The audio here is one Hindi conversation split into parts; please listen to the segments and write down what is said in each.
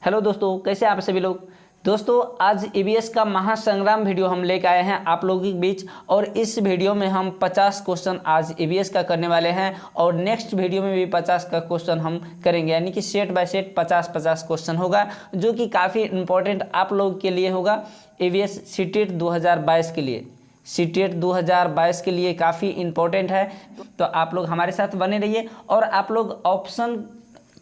हेलो दोस्तों, कैसे आप सभी लोग। दोस्तों आज ईवीएस का महासंग्राम वीडियो हम लेकर आए हैं आप लोगों के बीच। और इस वीडियो में हम 50 क्वेश्चन आज ईवीएस का करने वाले हैं और नेक्स्ट वीडियो में भी 50 का क्वेश्चन हम करेंगे, यानी कि सेट बाय सेट 50-50 क्वेश्चन होगा, जो कि काफ़ी इंपॉर्टेंट आप लोगों के लिए होगा। ईवीएस सीटेट 2022 के लिए, सीटेट 2022 के लिए काफ़ी इंपॉर्टेंट है। तो आप लोग हमारे साथ बने रहिए और आप लोग ऑप्शन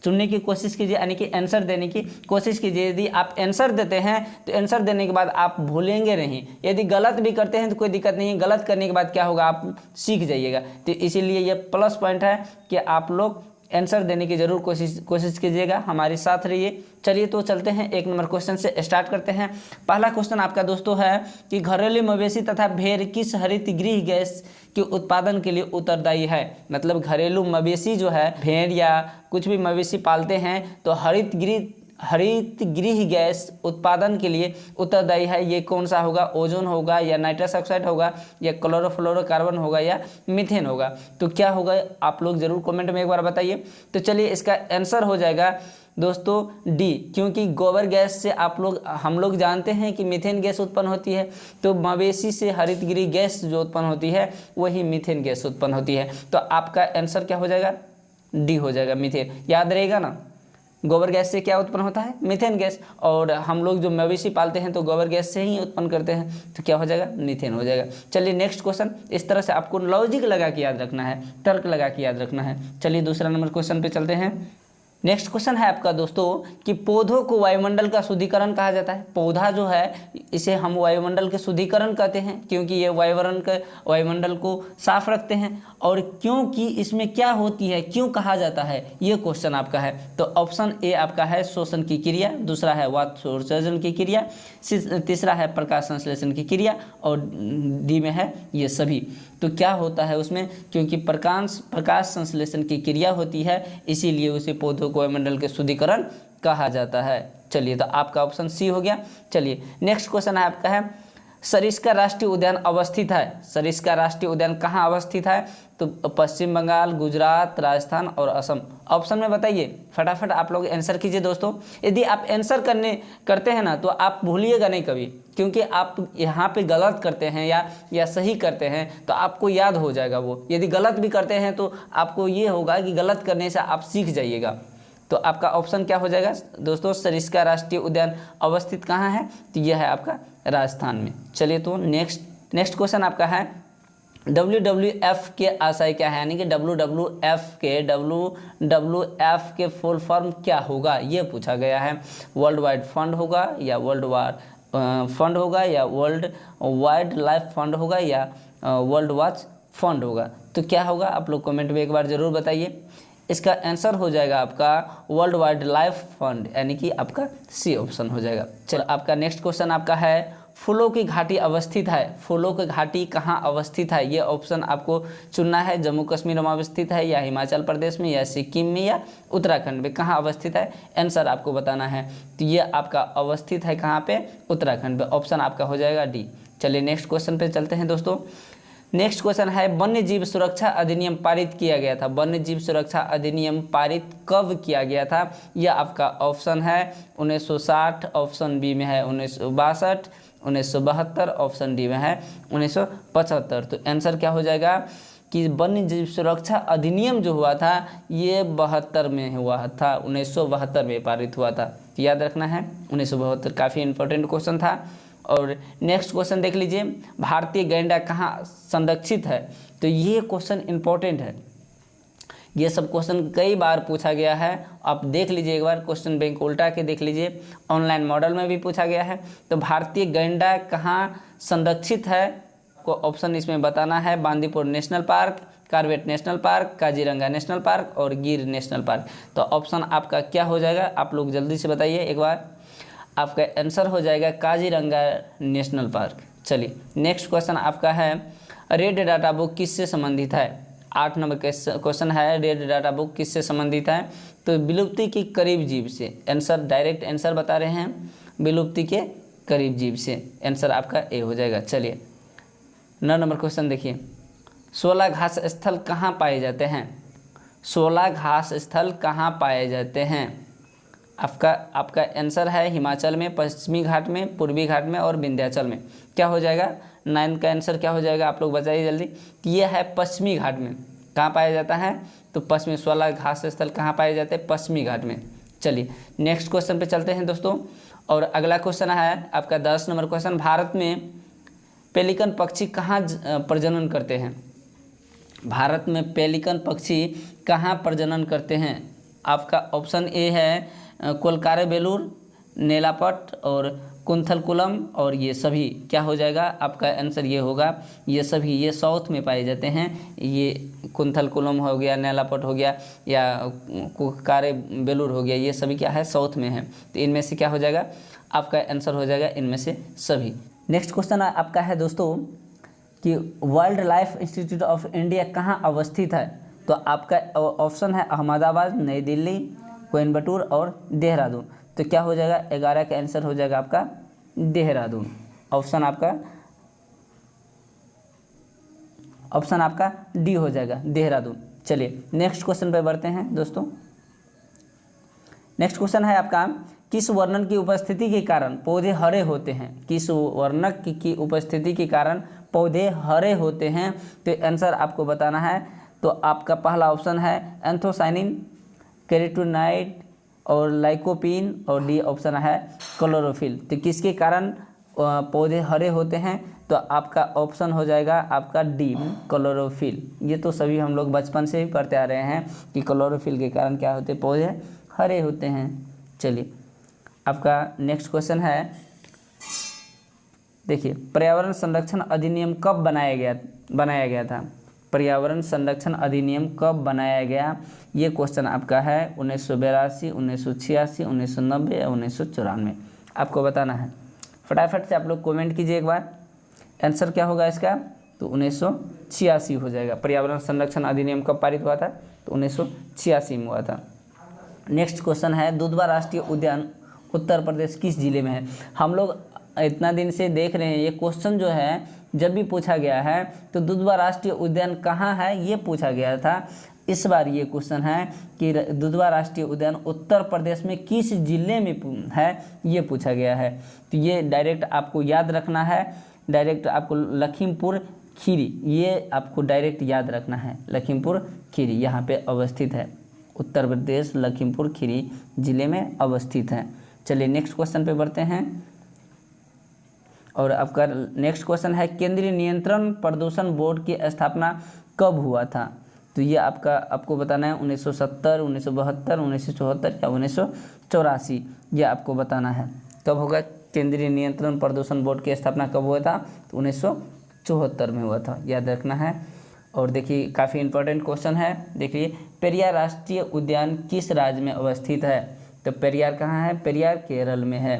चुनने की कोशिश कीजिए, यानी कि आंसर देने की कोशिश कीजिए। यदि आप आंसर देते हैं तो आंसर देने के बाद आप भूलेंगे नहीं। यदि गलत भी करते हैं तो कोई दिक्कत नहीं है, गलत करने के बाद क्या होगा, आप सीख जाइएगा। तो इसीलिए ये प्लस पॉइंट है कि आप लोग आंसर देने की जरूर कोशिश कीजिएगा, हमारे साथ रहिए। चलिए तो चलते हैं, एक नंबर क्वेश्चन से स्टार्ट करते हैं। पहला क्वेश्चन आपका दोस्तों है कि घरेलू मवेशी तथा भेड़ किस हरित गृह गैस के उत्पादन के लिए उत्तरदायी है। मतलब घरेलू मवेशी जो है, भेड़ या कुछ भी मवेशी पालते हैं तो हरित गृह गैस उत्पादन के लिए उत्तरदायी है। ये कौन सा होगा, ओजोन होगा या नाइट्रस ऑक्साइड होगा या क्लोरोफ्लोरोकार्बन होगा या मीथेन होगा। तो क्या होगा आप लोग जरूर कमेंट में एक बार बताइए। तो चलिए इसका आंसर हो जाएगा दोस्तों डी, क्योंकि गोबर गैस से हम लोग जानते हैं कि मीथेन गैस उत्पन्न होती है। तो मवेशी से हरित गृह गैस जो उत्पन्न होती है वही मीथेन गैस उत्पन्न होती है। तो आपका आंसर क्या हो जाएगा, डी हो जाएगा, मीथेन। याद रहेगा ना, गोबर गैस से क्या उत्पन्न होता है, मीथेन गैस। और हम लोग जो मवेशी पालते हैं तो गोबर गैस से ही उत्पन्न करते हैं, तो क्या हो जाएगा, मीथेन हो जाएगा। चलिए नेक्स्ट क्वेश्चन। इस तरह से आपको लॉजिक लगा के याद रखना है, तर्क लगा के याद रखना है। चलिए दूसरा नंबर क्वेश्चन पे चलते हैं। नेक्स्ट क्वेश्चन है आपका दोस्तों कि पौधों को वायुमंडल का शुद्धिकरण कहा जाता है। पौधा जो है इसे हम वायुमंडल के शुद्धिकरण कहते हैं, क्योंकि ये वायुमंडल को साफ रखते हैं। और क्योंकि इसमें क्या होती है, क्यों कहा जाता है, ये क्वेश्चन आपका है। तो ऑप्शन ए आपका है शोषण की क्रिया, दूसरा है वातसोत्सर्जन की क्रिया, तीसरा है प्रकाश संश्लेषण की क्रिया और डी में है ये सभी। तो क्या होता है उसमें, क्योंकि प्रकाश संश्लेषण की क्रिया होती है, इसीलिए उसे पौधों को वायुमंडल के शुद्धिकरण कहा जाता है। चलिए तो आपका ऑप्शन सी हो गया। चलिए नेक्स्ट क्वेश्चन है आपका है सरिस्का राष्ट्रीय उद्यान अवस्थित है। सरिस्का राष्ट्रीय उद्यान कहाँ अवस्थित है, तो पश्चिम बंगाल, गुजरात, राजस्थान और असम। ऑप्शन में बताइए, फटाफट आप लोग आंसर कीजिए दोस्तों। यदि आप आंसर करते हैं ना तो आप भूलिएगा नहीं कभी, क्योंकि आप यहाँ पे गलत करते हैं या सही करते हैं तो आपको याद हो जाएगा वो। यदि गलत भी करते हैं तो आपको ये होगा कि गलत करने से आप सीख जाइएगा। तो आपका ऑप्शन क्या हो जाएगा दोस्तों, सरिस्का राष्ट्रीय उद्यान अवस्थित कहाँ है, तो यह है आपका राजस्थान में। चलिए तो नेक्स्ट क्वेश्चन आपका है WWF के आशय क्या है, यानी कि WWF के फुल फॉर्म क्या होगा, ये पूछा गया है। वर्ल्ड वाइड फंड होगा या वर्ल्ड वार फंड होगा या वर्ल्ड वाइल्ड लाइफ फंड होगा या वर्ल्ड वॉच फंड होगा। तो क्या होगा आप लोग कमेंट में एक बार जरूर बताइए। इसका आंसर हो जाएगा आपका वर्ल्ड वाइल्ड लाइफ फंड, यानी कि आपका सी ऑप्शन हो जाएगा। चलो आपका नेक्स्ट क्वेश्चन आपका है फूलों की घाटी अवस्थित है। फूलों की घाटी कहाँ अवस्थित है, ये ऑप्शन आपको चुनना है। जम्मू कश्मीर में अवस्थित है या हिमाचल प्रदेश में या सिक्किम में या उत्तराखंड में, कहाँ अवस्थित है आंसर आपको बताना है। तो ये आपका अवस्थित है कहाँ पे, उत्तराखंड पे। ऑप्शन आपका हो जाएगा डी। चलिए नेक्स्ट क्वेश्चन पे चलते हैं दोस्तों। नेक्स्ट क्वेश्चन है वन्य जीव सुरक्षा अधिनियम पारित किया गया था। वन्य जीव सुरक्षा अधिनियम पारित कब किया गया था, यह आपका ऑप्शन है 1960, ऑप्शन बी में है 1962, 1972, ऑप्शन डी में है 1975। तो आंसर क्या हो जाएगा कि वन्य जीव सुरक्षा अधिनियम जो हुआ था ये 72 में हुआ था, 1972 में पारित हुआ था। याद रखना है 1972, काफ़ी इंपॉर्टेंट क्वेश्चन था। और नेक्स्ट क्वेश्चन देख लीजिए, भारतीय गैंडा कहाँ संरक्षित है। तो ये क्वेश्चन इंपॉर्टेंट है, ये सब क्वेश्चन कई बार पूछा गया है। आप देख लीजिए एक बार, क्वेश्चन बैंक उल्टा के देख लीजिए, ऑनलाइन मॉडल में भी पूछा गया है। तो भारतीय गैंडा कहाँ संरक्षित है, को ऑप्शन इसमें बताना है। Bandipur national park, Corbett national park, Kaziranga national park और गिर नेशनल पार्क। तो ऑप्शन आपका क्या हो जाएगा, आप लोग जल्दी से बताइए एक बार। आपका आंसर हो जाएगा काजीरंगा नेशनल पार्क। चलिए नेक्स्ट क्वेश्चन आपका है रेड डाटा बुक किससे संबंधित है। 8 नंबर क्वेश्चन है, रेड डाटा बुक किससे संबंधित है, तो विलुप्ति के करीब जीव से। आंसर डायरेक्ट आंसर बता रहे हैं, विलुप्ति के करीब जीव से। आंसर आपका ए हो जाएगा। चलिए 9 नंबर क्वेश्चन देखिए, 16 घास स्थल कहाँ पाए जाते हैं। 16 घास स्थल कहाँ पाए जाते हैं, आपका आपका आंसर है हिमाचल में, पश्चिमी घाट में, पूर्वी घाट में और विंध्याचल में। क्या हो जाएगा 9 का आंसर क्या हो जाएगा, आप लोग बताइए जल्दी। कि ये है पश्चिमी घाट में। कहाँ पाया जाता है, तो पश्चिमी 16 घास स्थल कहाँ पाए जाते हैं, पश्चिमी घाट में। चलिए नेक्स्ट क्वेश्चन पे चलते हैं दोस्तों। और अगला क्वेश्चन है आपका 10 नंबर क्वेश्चन, भारत में पेलिकन पक्षी कहाँ प्रजनन करते हैं। भारत में पेलिकन पक्षी कहाँ प्रजनन करते हैं। आपका ऑप्शन ए है कोलकारे बेलूर, नेलापट और कुंथलकुलम और ये सभी। क्या हो जाएगा आपका आंसर, ये होगा ये सभी। ये साउथ में पाए जाते हैं। ये कुंथलकुलम हो गया, नेलापट हो गया या कोलकारे बेलूर हो गया, ये सभी क्या है साउथ में है। तो इनमें से क्या हो जाएगा आपका आंसर हो जाएगा इनमें से सभी। नेक्स्ट क्वेश्चन आपका है दोस्तों कि wild life institute of India कहाँ अवस्थित है। तो आपका ऑप्शन है अहमदाबाद, नई दिल्ली, कोयम्बटूर और देहरादून। तो क्या हो जाएगा 11 का आंसर हो जाएगा आपका देहरादून। ऑप्शन आपका डी हो जाएगा देहरादून। चलिए नेक्स्ट क्वेश्चन पे बढ़ते हैं दोस्तों। नेक्स्ट क्वेश्चन है आपका किस वर्णन की उपस्थिति के कारण पौधे हरे होते हैं। किस वर्णक की उपस्थिति के कारण पौधे हरे होते हैं। तो आंसर आपको बताना है। तो आपका पहला ऑप्शन है एंथोसाइनिन, कैरोटीनॉइड और लाइकोपीन और डी ऑप्शन है क्लोरोफिल। तो किसके कारण पौधे हरे होते हैं। तो आपका ऑप्शन हो जाएगा आपका डी क्लोरोफिल। ये तो सभी हम लोग बचपन से ही पढ़ते आ रहे हैं कि क्लोरोफिल के कारण क्या होते हैं, पौधे हरे होते हैं। चलिए आपका नेक्स्ट क्वेश्चन है, देखिए पर्यावरण संरक्षण अधिनियम कब बनाया गया था। पर्यावरण संरक्षण अधिनियम कब बनाया गया, ये क्वेश्चन आपका है 1982, 1986, 1990 या 1994। आपको बताना है। फटाफट से आप लोग कमेंट कीजिए एक बार। आंसर क्या होगा इसका, तो 1986 हो जाएगा। पर्यावरण संरक्षण अधिनियम कब पारित हुआ था, तो 1986 में हुआ था। नेक्स्ट क्वेश्चन है दुधवा राष्ट्रीय उद्यान उत्तर प्रदेश किस जिले में है। हम लोग इतना दिन से देख रहे हैं ये क्वेश्चन जो है जब भी पूछा गया है तो दुधवा राष्ट्रीय उद्यान कहाँ है ये पूछा गया था। इस बार ये क्वेश्चन है कि दुधवा राष्ट्रीय उद्यान उत्तर प्रदेश में किस जिले में है ये पूछा गया है। तो ये डायरेक्ट आपको याद रखना है, डायरेक्ट आपको लखीमपुर खीरी, ये आपको डायरेक्ट याद रखना है। लखीमपुर खीरी यहाँ पे अवस्थित है, उत्तर प्रदेश लखीमपुर खीरी जिले में अवस्थित है। चलिए नेक्स्ट क्वेश्चन पे बढ़ते हैं। और आपका नेक्स्ट क्वेश्चन है केंद्रीय नियंत्रण प्रदूषण बोर्ड की स्थापना कब हुआ था। तो ये आपको बताना है 1970, 1972, 1974 या 1984। ये आपको बताना है कब होगा। केंद्रीय नियंत्रण प्रदूषण बोर्ड की स्थापना कब हुआ था, तो 1974 में हुआ था, याद रखना है। और देखिए काफ़ी इंपॉर्टेंट क्वेश्चन है। देखिए पेरियार राष्ट्रीय उद्यान किस राज्य में अवस्थित है। तो पेरियार कहाँ है, पेरियार केरल में है।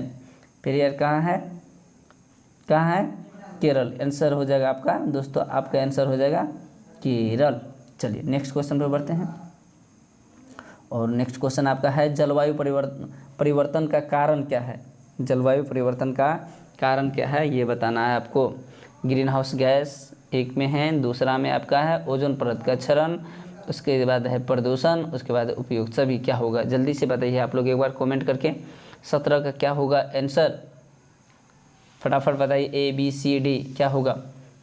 पेरियार कहाँ है केरल। आंसर हो जाएगा आपका दोस्तों, आपका आंसर हो जाएगा केरल। चलिए नेक्स्ट क्वेश्चन पर बढ़ते हैं। और नेक्स्ट क्वेश्चन आपका है जलवायु परिवर्तन का कारण क्या है। जलवायु परिवर्तन का कारण क्या है ये बताना है आपको। ग्रीन हाउस गैस एक में है, दूसरा में आपका है ओजोन परत का क्षरण, उसके बाद है प्रदूषण, उसके बाद उपयोग। सभी क्या होगा जल्दी से बताइए आप लोग एक बार कमेंट करके। 17 का क्या होगा आंसर, फटाफट बताइए। A B C D क्या होगा,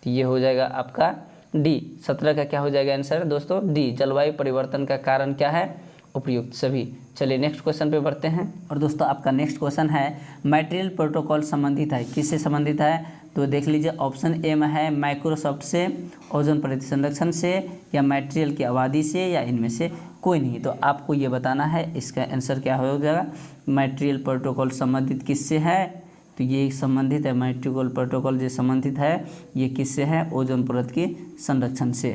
तो ये हो जाएगा आपका डी। 17 का क्या हो जाएगा आंसर दोस्तों, डी। जलवायु परिवर्तन का कारण क्या है, उपयुक्त सभी। चलिए नेक्स्ट क्वेश्चन पे बढ़ते हैं। और दोस्तों आपका नेक्स्ट क्वेश्चन है मटेरियल प्रोटोकॉल संबंधित है, किससे संबंधित है। तो देख लीजिए ऑप्शन ए में है माइक्रोसॉफ्ट से, ओजोन परत संरक्षण से, या मटेरियल की आबादी से, या इनमें से कोई नहीं। तो आपको ये बताना है इसका आंसर क्या हो जाएगा। मटेरियल प्रोटोकॉल संबंधित किससे है, तो ये संबंधित है मटेरियल प्रोटोकॉल जो संबंधित है ये किससे है, ओजोन परत के संरक्षण से।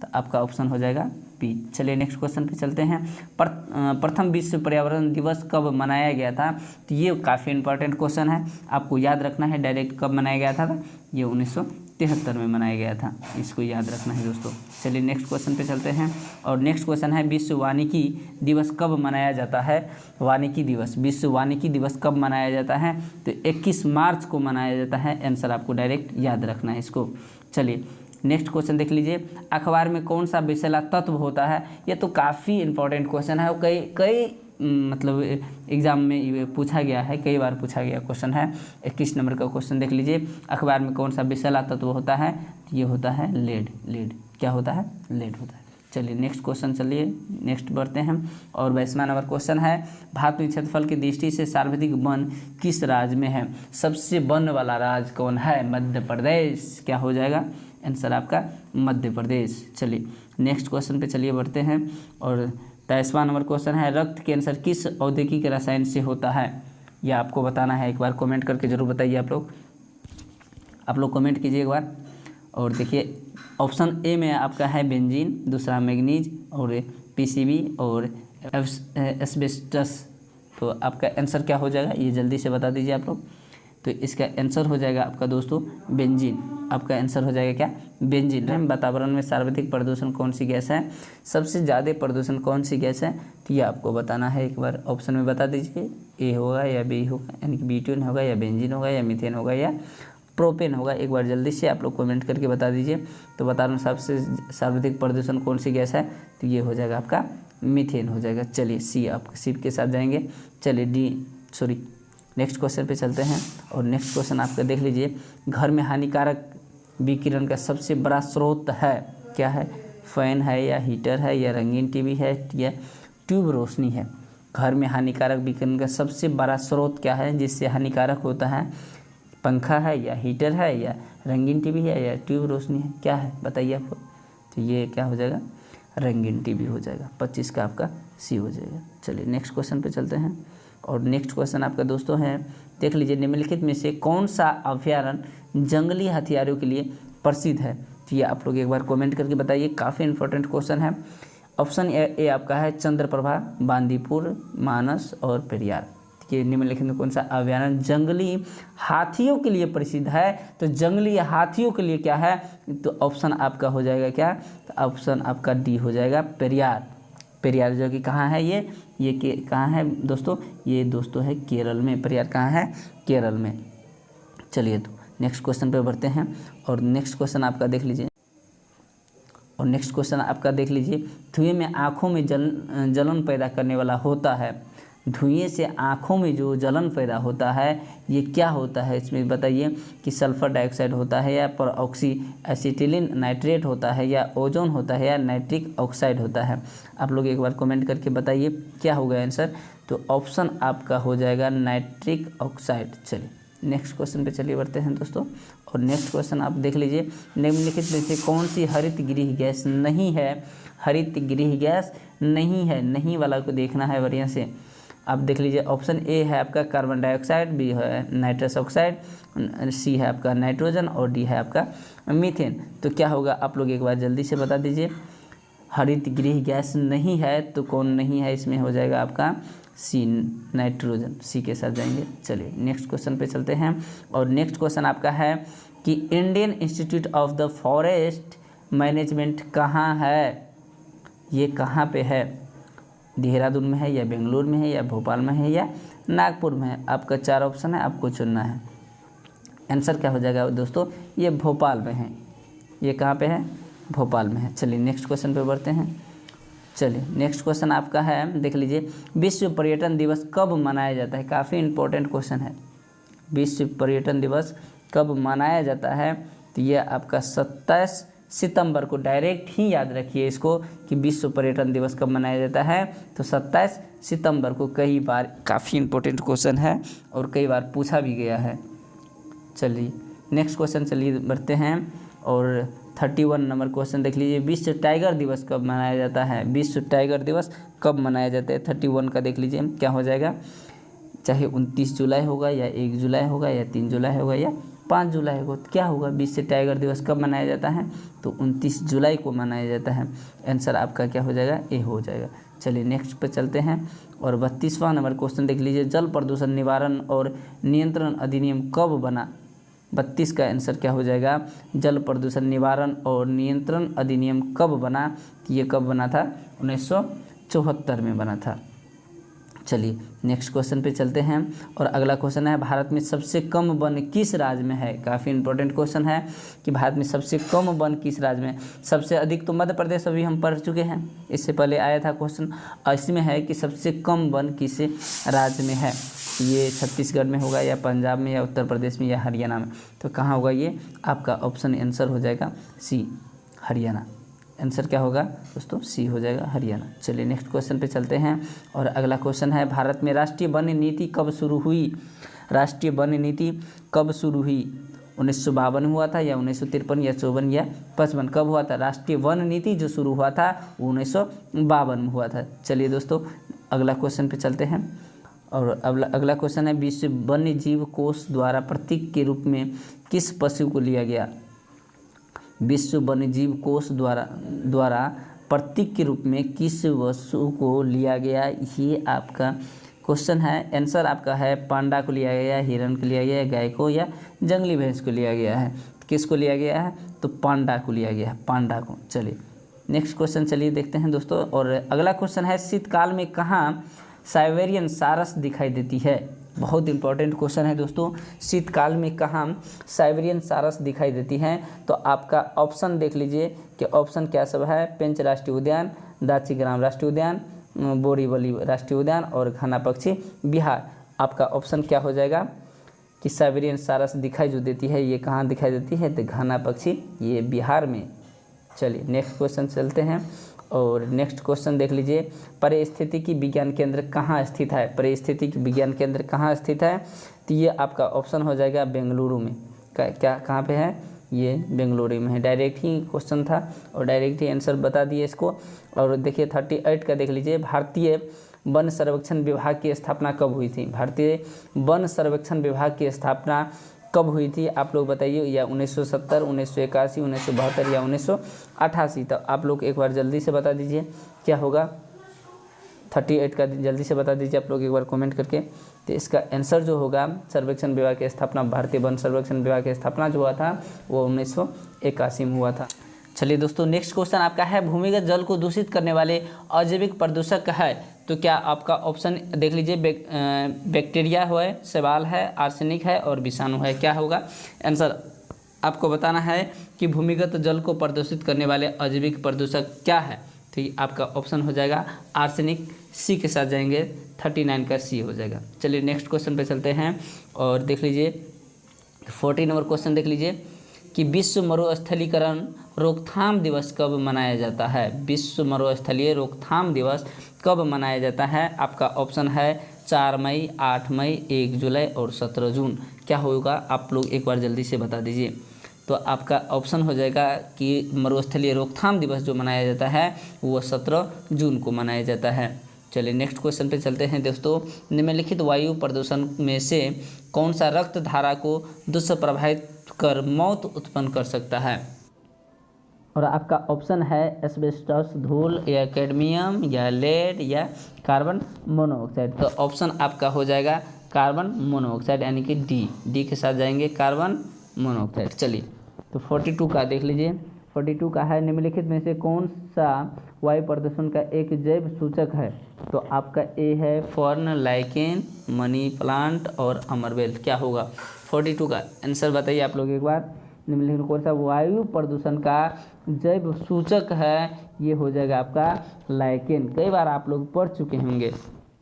तो आपका ऑप्शन हो जाएगा बी। चलिए नेक्स्ट क्वेश्चन पे चलते हैं। प्रथम विश्व पर्यावरण दिवस कब मनाया गया था। तो ये काफ़ी इंपॉर्टेंट क्वेश्चन है, आपको याद रखना है डायरेक्ट कब मनाया गया था। ये 1973 में मनाया गया था, इसको याद रखना है दोस्तों। चलिए नेक्स्ट क्वेश्चन पे चलते हैं। और नेक्स्ट क्वेश्चन है विश्व वानिकी दिवस कब मनाया जाता है। वानिकी दिवस, विश्व वानिकी दिवस कब मनाया जाता है, तो 21 मार्च को मनाया जाता है। आंसर आपको डायरेक्ट याद रखना है इसको। चलिए नेक्स्ट क्वेश्चन देख लीजिए। अखबार में कौन सा विषैला तत्व होता है। ये तो काफ़ी इंपॉर्टेंट क्वेश्चन है, कई मतलब एग्ज़ाम में ये पूछा गया है, कई बार पूछा गया क्वेश्चन है। 21 नंबर का क्वेश्चन देख लीजिए, अखबार में कौन सा विषैला तत्व होता है? ये होता है लेड। लेड क्या होता है? लेड होता है। चलिए नेक्स्ट क्वेश्चन, चलिए नेक्स्ट बढ़ते हैं। और 22वां नंबर क्वेश्चन है, भारत में क्षेत्रफल की दृष्टि से सर्वाधिक वन किस राज्य में है? सबसे वन वाला राज्य कौन है? मध्य प्रदेश। क्या हो जाएगा आंसर आपका? मध्य प्रदेश। चलिए नेक्स्ट क्वेश्चन पे चलिए बढ़ते हैं। और 23वां नंबर क्वेश्चन है, रक्त कैंसर किस औद्योगिक रसायन से होता है? यह आपको बताना है। एक बार कमेंट करके जरूर बताइए आप लोग कमेंट कीजिए एक बार। और देखिए ऑप्शन ए में आपका है बेंजीन, दूसरा मैग्नीज और पीसीबी और एस्बेस्टस। तो आपका आंसर क्या हो जाएगा ये जल्दी से बता दीजिए आप लोग। तो इसका आंसर हो जाएगा आपका दोस्तों बेंजीन। आपका आंसर हो जाएगा क्या? बेंजीन। वातावरण में सर्वाधिक प्रदूषण कौन सी गैस है? सबसे ज़्यादा प्रदूषण कौन सी गैस है? तो ये आपको बताना है। एक बार ऑप्शन में बता दीजिए, ए होगा या बी होगा, यानी कि B2 होगा या बेंजीन होगा या मीथेन होगा या प्रोपेन होगा। एक बार जल्दी से आप लोग कमेंट करके बता दीजिए। तो बता रहा हूँ सबसे सर्वाधिक प्रदूषण कौन सी गैस है? तो ये हो जाएगा आपका मीथेन हो जाएगा। चलिए सी, आप सी के साथ जाएंगे। चलिए नेक्स्ट क्वेश्चन पे चलते हैं। और नेक्स्ट क्वेश्चन आपका देख लीजिए, घर में हानिकारक विकिरण का सबसे बड़ा स्रोत है? क्या है? फैन है या हीटर है या रंगीन टीवी है या ट्यूब रोशनी है? घर में हानिकारक विकिरण का सबसे बड़ा स्रोत क्या है जिससे हानिकारक होता है? पंखा है या हीटर है या रंगीन टीवी है या ट्यूब रोशनी है? क्या है बताइए आपको। तो ये क्या हो जाएगा? रंगीन टीवी हो जाएगा। 25 का आपका सी हो जाएगा। चलिए नेक्स्ट क्वेश्चन पे चलते हैं। और नेक्स्ट क्वेश्चन आपका दोस्तों है, देख लीजिए, निम्नलिखित में से कौन सा अभयारण्य जंगली हथियारों के लिए प्रसिद्ध है? तो ये आप लोग एक बार कमेंट करके बताइए, काफ़ी इंपॉर्टेंट क्वेश्चन है। ऑप्शन ए आपका है चंद्रप्रभा, बांदीपुर, मानस और पेरियार। कि निम्नलिखित में कौन सा अभयारण्य जंगली हाथियों के लिए प्रसिद्ध है? तो जंगली हाथियों के लिए क्या है? तो ऑप्शन आपका हो जाएगा क्या? तो ऑप्शन आपका डी हो जाएगा पेरियार। पेरियार जो कि कहाँ है? ये कहाँ है दोस्तों? ये दोस्तों है केरल में। पेरियार कहाँ है? केरल में। चलिए तो नेक्स्ट क्वेश्चन पे बढ़ते हैं। और नेक्स्ट क्वेश्चन आपका देख लीजिए। धुएं में आँखों में जलन पैदा करने वाला होता है। धुएं से आँखों में जो जलन पैदा होता है ये क्या होता है? इसमें बताइए कि सल्फर डाइऑक्साइड होता है या परऑक्सी एसिटिलीन नाइट्रेट होता है या ओजोन होता है या नाइट्रिक ऑक्साइड होता है? आप लोग एक बार कमेंट करके बताइए क्या होगा आंसर। तो ऑप्शन आपका हो जाएगा नाइट्रिक ऑक्साइड। चलिए नेक्स्ट क्वेश्चन पे चलिए बढ़ते हैं दोस्तों। और नेक्स्ट क्वेश्चन आप देख लीजिए, निम्नलिखित में से कौन सी हरित गृह गैस नहीं है? हरित गृह गैस नहीं है, नहीं वाला को देखना है बढ़िया से। आप देख लीजिए, ऑप्शन ए है आपका कार्बन डाइऑक्साइड, बी है नाइट्रस ऑक्साइड, सी है आपका नाइट्रोजन और डी है आपका मीथेन। तो क्या होगा आप लोग एक बार जल्दी से बता दीजिए। हरित गृह गैस नहीं है तो कौन नहीं है? इसमें हो जाएगा आपका सी, नाइट्रोजन। सी के साथ जाएंगे। चलिए नेक्स्ट क्वेश्चन पे चलते हैं। और नेक्स्ट क्वेश्चन आपका है कि Indian institute of the forest management कहाँ है? ये कहाँ पे है? देहरादून में है या बेंगलुरु में है या भोपाल में है या नागपुर में है? आपका 4 ऑप्शन है, आपको चुनना है। आंसर क्या हो जाएगा दोस्तों? ये भोपाल में है। ये कहाँ पे है? भोपाल में है। चलिए नेक्स्ट क्वेश्चन पे बढ़ते हैं। चलिए नेक्स्ट क्वेश्चन आपका है, देख लीजिए, विश्व पर्यटन दिवस कब मनाया जाता है? काफ़ी इंपॉर्टेंट क्वेश्चन है। विश्व पर्यटन दिवस कब मनाया जाता है? तो ये आपका 27 सितंबर को। डायरेक्ट ही याद रखिए इसको कि विश्व पर्यटन दिवस कब मनाया जाता है। तो 27 सितंबर को। कई बार काफ़ी इंपॉर्टेंट क्वेश्चन है और कई बार पूछा भी गया है। चलिए नेक्स्ट क्वेश्चन चलिए बढ़ते हैं। और 31 नंबर क्वेश्चन देख लीजिए, विश्व टाइगर दिवस कब मनाया जाता है? विश्व टाइगर दिवस कब मनाया जाता है? 31 का देख लीजिए क्या हो जाएगा। चाहे 29 जुलाई होगा या 1 जुलाई होगा या 3 जुलाई होगा या 5 जुलाई होगा। तो क्या होगा? विश्व टाइगर दिवस कब मनाया जाता है? तो 29 जुलाई को मनाया जाता है। आंसर आपका क्या हो जाएगा? ए हो जाएगा। चलिए नेक्स्ट पे चलते हैं। और 32वां नंबर क्वेश्चन देख लीजिए, जल प्रदूषण निवारण और नियंत्रण अधिनियम कब बना? 32 का आंसर क्या हो जाएगा? जल प्रदूषण निवारण और नियंत्रण अधिनियम कब बना? ये कब बना था? 1974 में बना था। चलिए नेक्स्ट क्वेश्चन पे चलते हैं और अगला क्वेश्चन है भारत में सबसे कम वन किस राज्य में है। काफ़ी इंपॉर्टेंट क्वेश्चन है कि भारत में सबसे कम वन किस राज्य में। सबसे अधिक तो मध्य प्रदेश अभी हम पढ़ चुके हैं, इससे पहले आया था क्वेश्चन। इसमें है कि सबसे कम वन किस राज्य में है। ये छत्तीसगढ़ में होगा या पंजाब में या उत्तर प्रदेश में या हरियाणा में। तो कहाँ होगा ये, आपका ऑप्शन आंसर हो जाएगा सी, हरियाणा। आंसर क्या होगा दोस्तों, सी हो जाएगा, हरियाणा। चलिए नेक्स्ट क्वेश्चन पे चलते हैं और अगला क्वेश्चन है भारत में राष्ट्रीय वन नीति कब शुरू हुई। राष्ट्रीय वन नीति कब शुरू हुई, 1952 हुआ था या 1953 या 54 या 55, कब हुआ था। राष्ट्रीय वन नीति जो शुरू हुआ था वो 1952 में हुआ था। चलिए दोस्तों अगला क्वेश्चन पे चलते हैं और अगला क्वेश्चन है विश्व वन्य जीव कोष द्वारा प्रतीक के रूप में किस पशु को लिया गया। विश्व वन्यजीव कोष द्वारा प्रतीक के रूप में किस वस्तु को लिया गया, ये आपका क्वेश्चन है। आंसर आपका है पांडा को लिया गया, हिरण को लिया गया, गाय को या जंगली भैंस को लिया गया है। किसको लिया गया है, तो पांडा को लिया गया है, पांडा को। चलिए नेक्स्ट क्वेश्चन चलिए देखते हैं दोस्तों और अगला क्वेश्चन है शीतकाल में कहाँ साइबेरियन सारस दिखाई देती है। बहुत इंपॉर्टेंट क्वेश्चन है दोस्तों, शीतकाल में कहाँ साइबेरियन सारस दिखाई देती हैं। तो आपका ऑप्शन देख लीजिए कि ऑप्शन क्या सब है। पेंच राष्ट्रीय उद्यान, दाचीग्राम राष्ट्रीय उद्यान, बोरीवली राष्ट्रीय उद्यान और घना पक्षी बिहार। आपका ऑप्शन क्या हो जाएगा कि साइबेरियन सारस दिखाई जो देती है ये कहाँ दिखाई देती है, तो घना पक्षी ये बिहार में। चलिए नेक्स्ट क्वेश्चन चलते हैं और नेक्स्ट क्वेश्चन देख लीजिए पारिस्थितिकी विज्ञान केंद्र कहाँ स्थित है। पारिस्थितिकी विज्ञान केंद्र कहाँ स्थित है, तो ये आपका ऑप्शन हो जाएगा बेंगलुरु में। क्या कहाँ पे है, ये बेंगलुरु में है। डायरेक्ट ही क्वेश्चन था और डायरेक्ट ही आंसर बता दिए इसको। और देखिए 38 का देख लीजिए भारतीय वन सर्वेक्षण विभाग की स्थापना कब हुई थी। भारतीय वन सर्वेक्षण विभाग की स्थापना कब हुई थी आप लोग बताइए, या 1970, 1981, 1972 या 1988। तो आप लोग एक बार जल्दी से बता दीजिए क्या होगा। 38 का जल्दी से बता दीजिए आप लोग एक बार कमेंट करके। तो इसका आंसर जो होगा सर्वेक्षण विभाग की स्थापना, भारतीय वन सर्वेक्षण विभाग की स्थापना जो हुआ था वो 1981 में हुआ था। चलिए दोस्तों नेक्स्ट क्वेश्चन आपका है भूमिगत जल को दूषित करने वाले अजैविक प्रदूषक है। तो क्या आपका ऑप्शन देख लीजिए बैक्टीरिया है, शैवाल है, आर्सेनिक है और विषाणु है। क्या होगा आंसर आपको बताना है कि भूमिगत जल को प्रदूषित करने वाले अजैविक प्रदूषक क्या है। तो ये आपका ऑप्शन हो जाएगा आर्सेनिक, सी के साथ जाएंगे 39 का सी हो जाएगा। चलिए नेक्स्ट क्वेश्चन पे चलते हैं और देख लीजिए 40 नंबर क्वेश्चन देख लीजिए कि विश्व मरुस्थलीकरण रोकथाम दिवस कब मनाया जाता है। विश्व मरुस्थलीय रोकथाम दिवस कब मनाया जाता है। आपका ऑप्शन है 4 मई, 8 मई, 1 जुलाई और 17 जून। क्या होगा आप लोग एक बार जल्दी से बता दीजिए। तो आपका ऑप्शन हो जाएगा कि मरुस्थलीय रोकथाम दिवस जो मनाया जाता है वो 17 जून को मनाया जाता है। चलिए नेक्स्ट क्वेश्चन पे चलते हैं दोस्तों। निम्नलिखित वायु प्रदूषण में से कौन सा रक्त धारा को दुष्प्रभावित कर मौत उत्पन्न कर सकता है। और आपका ऑप्शन है एस्बेस्टस, धूल या कैडमियम या लेड या कार्बन मोनोऑक्साइड। तो ऑप्शन आपका हो जाएगा कार्बन मोनोऑक्साइड यानी कि डी के साथ जाएंगे कार्बन मोनोऑक्साइड। चलिए तो 42 का देख लीजिए। 42 का है निम्नलिखित में से कौन सा वायु प्रदूषण का एक जैव सूचक है। तो आपका ए है फर्न, लाइकेन, मनी प्लांट और अमरवेल। क्या होगा 42 का आंसर बताइए आप लोग एक बार। निम्नलिखित कौन सा वायु प्रदूषण का जैव सूचक है, ये हो जाएगा आपका लाइकेन। कई बार आप लोग पढ़ चुके होंगे।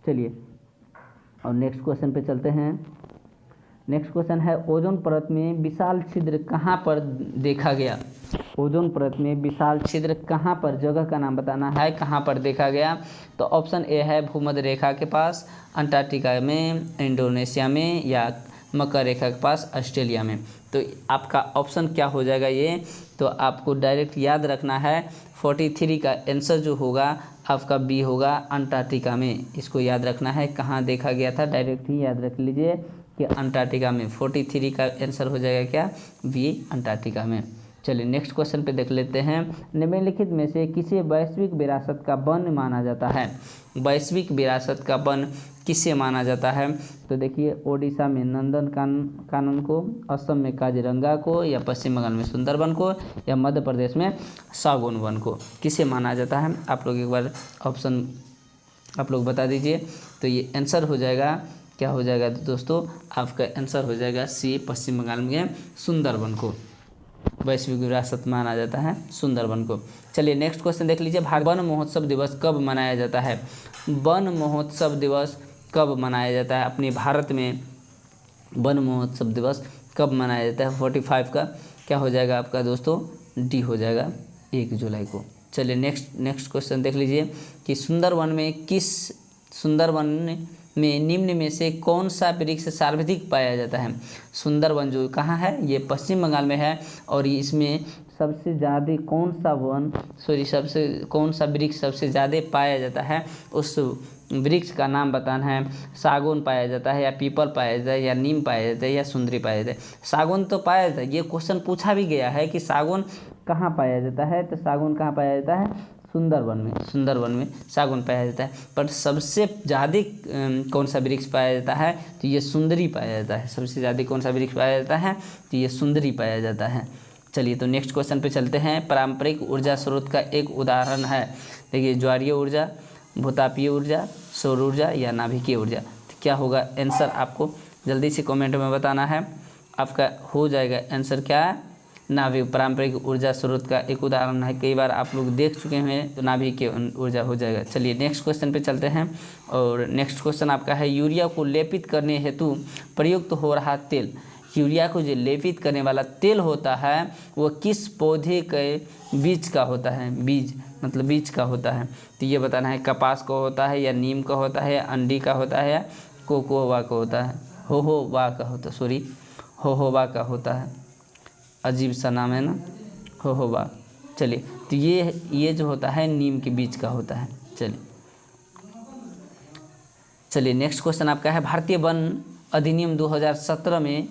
चलिए और नेक्स्ट क्वेश्चन पे चलते हैं। नेक्स्ट क्वेश्चन है ओजोन परत में विशाल छिद्र कहाँ पर देखा गया। ओजोन परत में विशाल छिद्र कहाँ पर, जगह का नाम बताना है, कहाँ पर देखा गया। तो ऑप्शन ए है भूमध्य रेखा के पास, अंटार्कटिका में, इंडोनेशिया में या मकर रेखा के पास, ऑस्ट्रेलिया में। तो आपका ऑप्शन क्या हो जाएगा ये, तो आपको डायरेक्ट याद रखना है 43 का आंसर जो होगा आपका बी होगा अंटार्कटिका में। इसको याद रखना है कहाँ देखा गया था, डायरेक्ट ही याद रख लीजिए कि अंटार्कटिका में। 43 का आंसर हो जाएगा क्या, बी अंटार्कटिका में। चलिए नेक्स्ट क्वेश्चन पे देख लेते हैं। निम्नलिखित में से किसे वैश्विक विरासत का वन माना जाता है। वैश्विक विरासत का वन किसे माना जाता है। तो देखिए ओडिशा में नंदन कानन को, असम में काजीरंगा को या पश्चिम बंगाल में सुंदरबन को या मध्य प्रदेश में सागौन वन को किसे माना जाता है। आप लोग एक बार ऑप्शन आप लोग बता दीजिए। तो ये आंसर हो जाएगा, क्या हो जाएगा दोस्तों, आपका आंसर हो जाएगा सी, पश्चिम बंगाल में सुंदरबन को वैश्विक विरासत माना जाता है सुंदरबन को। चलिए नेक्स्ट क्वेश्चन देख लीजिए, भारत वन महोत्सव दिवस कब मनाया जाता है? वन महोत्सव दिवस कब मनाया जाता है अपने भारत में? वन महोत्सव दिवस कब मनाया जाता है? 45 का क्या हो जाएगा आपका दोस्तों, डी हो जाएगा 1 जुलाई को। चलिए नेक्स्ट क्वेश्चन देख लीजिए कि सुंदरबन में निम्न में से कौन सा वृक्ष सर्वाधिक पाया जाता है? सुंदरबन जो कहाँ है, ये पश्चिम बंगाल में है और इसमें सबसे ज़्यादा कौन सा वृक्ष सबसे ज़्यादा पाया जाता है, उस वृक्ष का नाम बताना है। सागौन पाया जाता है या पीपल पाया जाता है या नीम पाया जाता है या सुंदरी पाया जाता है? सागौन तो पाया जाता है, ये क्वेश्चन पूछा भी गया है कि सागौन कहाँ पाया जाता है, तो सागौन कहाँ पाया जाता है? सुंदरबन में सागौन पाया जाता है। पर सबसे ज़्यादा कौन सा वृक्ष पाया जाता है, तो ये सुंदरी पाया जाता है। सबसे ज़्यादा कौन सा वृक्ष पाया जाता है, तो ये सुंदरी पाया जाता है। चलिए तो नेक्स्ट क्वेश्चन पे चलते हैं। पारंपरिक ऊर्जा स्रोत का एक उदाहरण है, देखिए ज्वारीय ऊर्जा, भूतापीय ऊर्जा, सौर ऊर्जा या नाभिकीय ऊर्जा। तो क्या होगा आंसर, आपको जल्दी से कमेंट में बताना है। आपका हो जाएगा आंसर क्या है, नाभिक। पारंपरिक ऊर्जा स्रोत का एक उदाहरण है, कई बार आप लोग देख चुके हैं, तो नाभिकीय ऊर्जा हो जाएगा। चलिए नेक्स्ट क्वेश्चन पे चलते हैं और नेक्स्ट क्वेश्चन आपका है, यूरिया को लेपित करने हेतु प्रयुक्त हो रहा तेल। यूरिया को जो लेपित करने वाला तेल होता है वो किस पौधे के बीज का होता है? बीज मतलब बीज का होता है, तो ये बताना है। कपास का होता है या नीम का होता है या अंडी का होता है या कोकोवा का होता है? होहोबा का होता है। अजीब सा नाम है ना, होहोबा। चलिए तो ये जो होता है नीम के बीज का होता है। चलिए नेक्स्ट क्वेश्चन आपका है, भारतीय वन अधिनियम 2017 में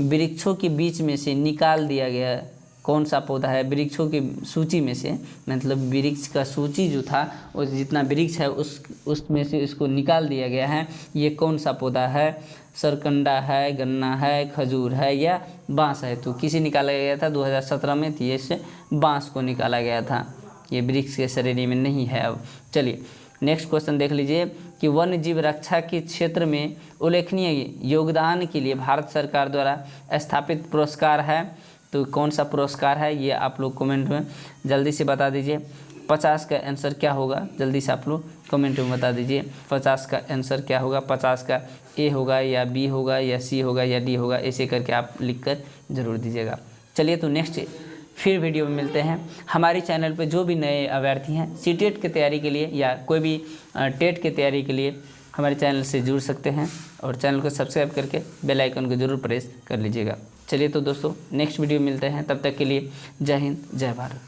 वृक्षों के बीच में से निकाल दिया गया कौन सा पौधा है? वृक्षों की सूची में से, मतलब वृक्ष का सूची जो था वो जितना वृक्ष है उसमें से इसको निकाल दिया गया है। ये कौन सा पौधा है? सरकंडा है, गन्ना है, खजूर है या बांस है? तो किसे निकाला गया था 2017 में? तो ये से बांस को निकाला गया था, ये वृक्ष के श्रेणी में नहीं है अब। चलिए नेक्स्ट क्वेश्चन देख लीजिए कि वन्य जीव रक्षा के क्षेत्र में उल्लेखनीय योगदान के लिए भारत सरकार द्वारा स्थापित पुरस्कार है, तो कौन सा पुरस्कार है ये आप लोग कमेंट में जल्दी से बता दीजिए। 50 का आंसर क्या होगा, जल्दी से आप लोग कमेंट में बता दीजिए 50 का आंसर क्या होगा। 50 का ए होगा या बी होगा या सी होगा या डी होगा, ऐसे करके आप लिख कर ज़रूर दीजिएगा। चलिए तो नेक्स्ट फिर वीडियो में मिलते हैं। हमारे चैनल पे जो भी नए अभ्यर्थी हैं सीटेट की तैयारी के लिए या कोई भी टेट की तैयारी के लिए हमारे चैनल से जुड़ सकते हैं और चैनल को सब्सक्राइब करके बेल आइकन को ज़रूर प्रेस कर लीजिएगा। चलिए तो दोस्तों नेक्स्ट वीडियो मिलते हैं, तब तक के लिए जय हिंद जय भारत।